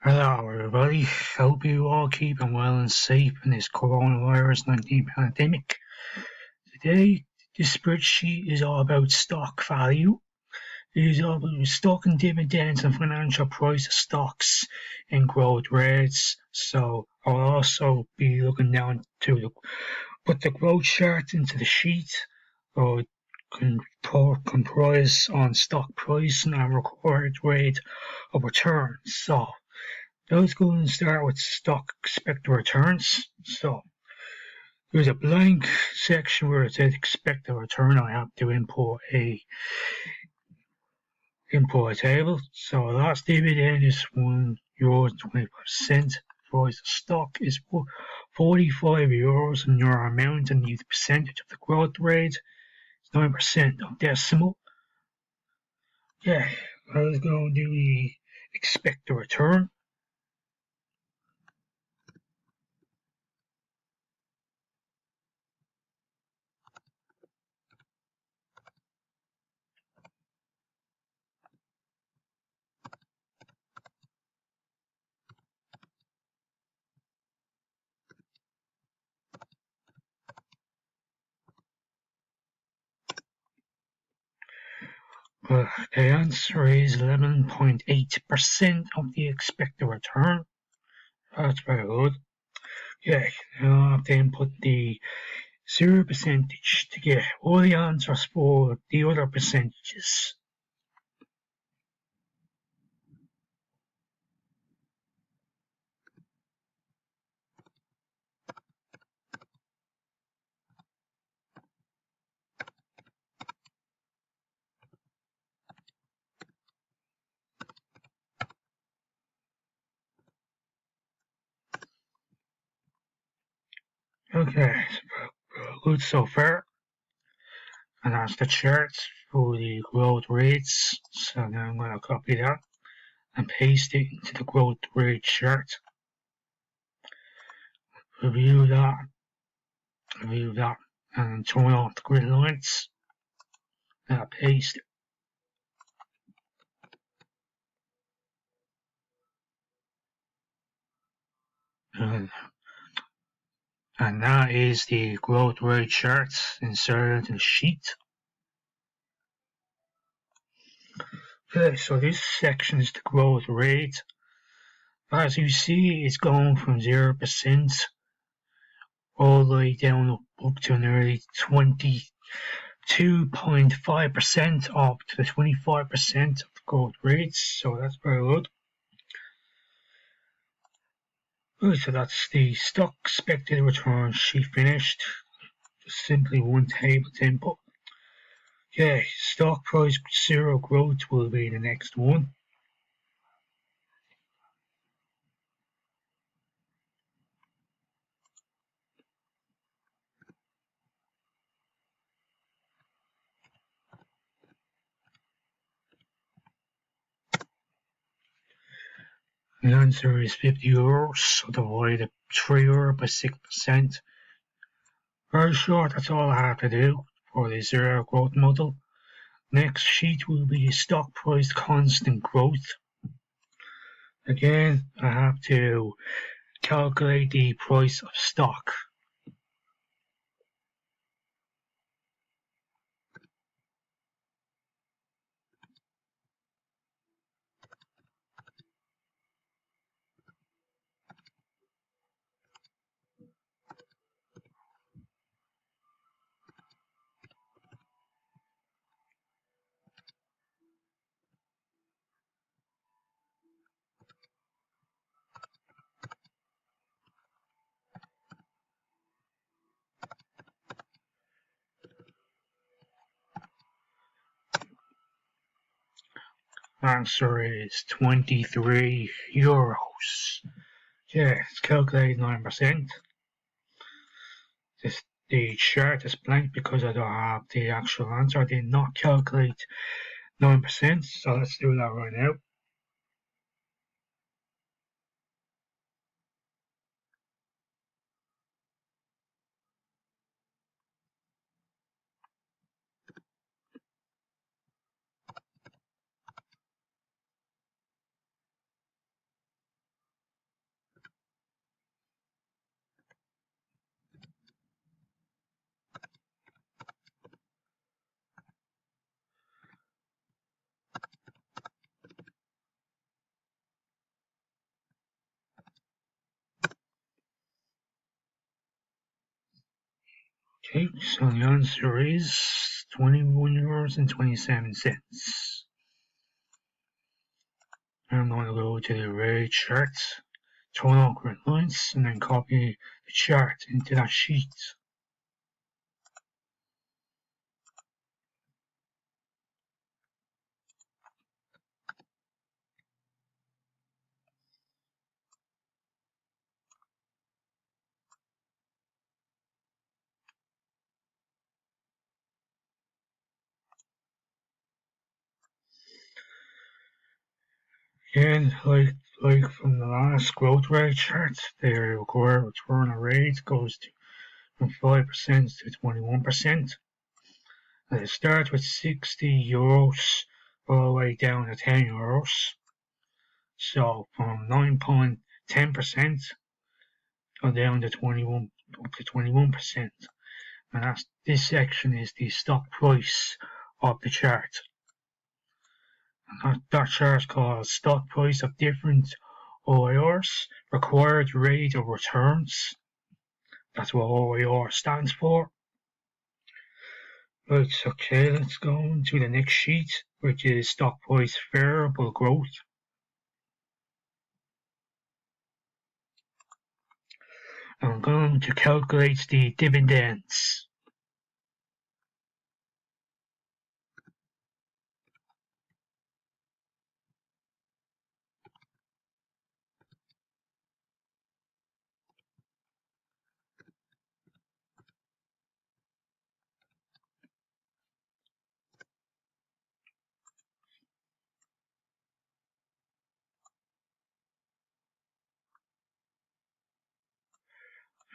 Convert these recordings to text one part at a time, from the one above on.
Hello everybody, hope you all keeping well and safe in this coronavirus 19 pandemic. Today, this spreadsheet is all about stock value. It is all about stock and dividends and financial price of stocks and growth rates. So I'll also be looking down to put the growth chart into the sheet, so it can comprise on stock price and required rate of return. So let's go and start with stock expected returns. So there's a blank section where it says expected return. I have to import a table. So last dividend is €1.25. Price of stock is €45, and your amount and the percentage of the growth rate is 9% of decimal. Yeah, let's go and do the expected return. The answer is 11.8% of the expected return. That's very good. Yeah, now I have to input the 0% to get all the answers for the other percentages. Okay, good so far. And that's the charts for the growth rates. So now I'm going to copy that and paste it into the growth rate chart. Review that, and turn off the grid lines. Now paste it. And that is the growth rate chart inserted in the sheet. Okay, so this section is the growth rate. As you see, it's going from 0% all the way down up to nearly 22.5% up to the 25% of the growth rates. So that's very good. Okay, so that's the stock expected return sheet finished. Just simply one table to input. Okay, stock price zero growth will be the next one. The answer is €50, so divide €3 by 6%. Very short, that's all I have to do for the zero growth model. Next sheet will be the stock price constant growth. Again, I have to calculate the price of stock. Answer is €23. Yeah, it's calculated 9%. The chart is blank because I don't have the actual answer. I did not calculate 9%, so let's do that right now. Okay, so the answer is €21.27. I'm going to go to the array chart, turn on grid lines, and then copy the chart into that sheet. Again, like from the last growth rate chart, the required return rate goes from 5% to 21%. And it starts with €60 all the way down to €10. So from 9.10% down to 21 up to 21%. And this section is the stock price of the chart. And that chart is called stock price of different OIRs, required rate of returns. That's what OIR stands for. Right, okay, let's go on to the next sheet, which is stock price variable growth. I'm going to calculate the dividends.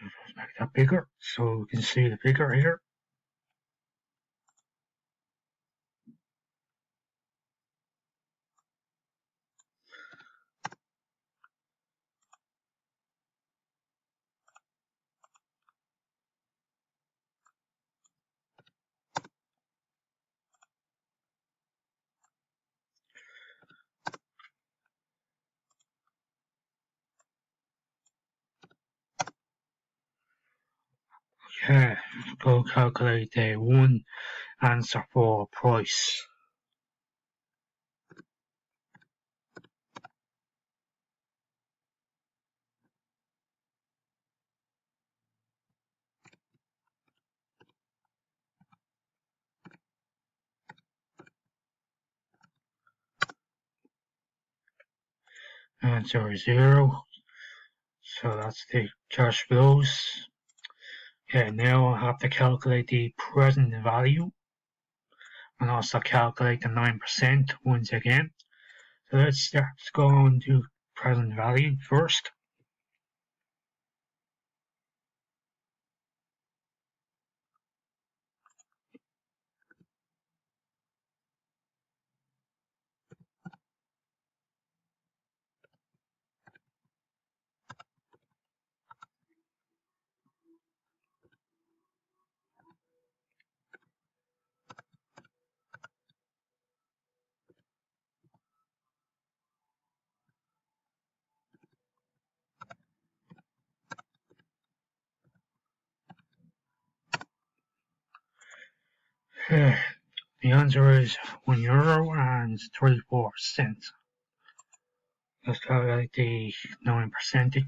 Let's make that bigger so we can see the figure here. Yeah, go calculate the one answer for price. Answer is 0. So that's the cash flows. Okay, now I have to calculate the present value and also calculate the 9% once again. So let's go on to present value first. The answer is €1.34. Let's calculate the 9%.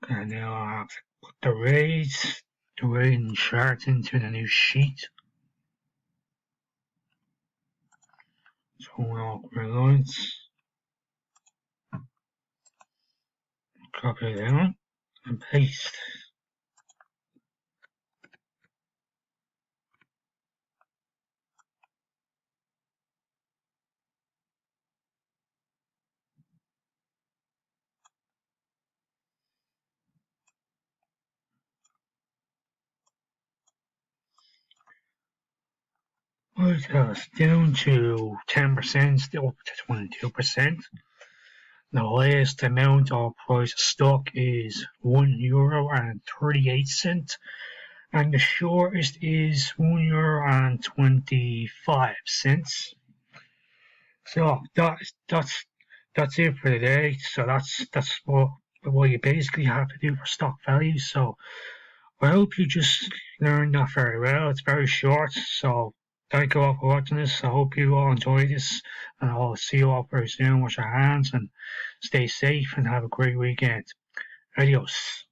And now I have to put the rates, the rating chart into the new sheet. So we'll lines, copy it down, and paste. Right, it's down to 10%, still up to 22%. The last amount of price of stock is €1.38, and the shortest is €1.25. So that's it for today. So that's what you basically have to do for stock values. So I hope you just learned that very well. It's very short, so thank you all for watching this. I hope you all enjoy this, and I'll see you all very soon. Wash your hands and stay safe and have a great weekend. Adios.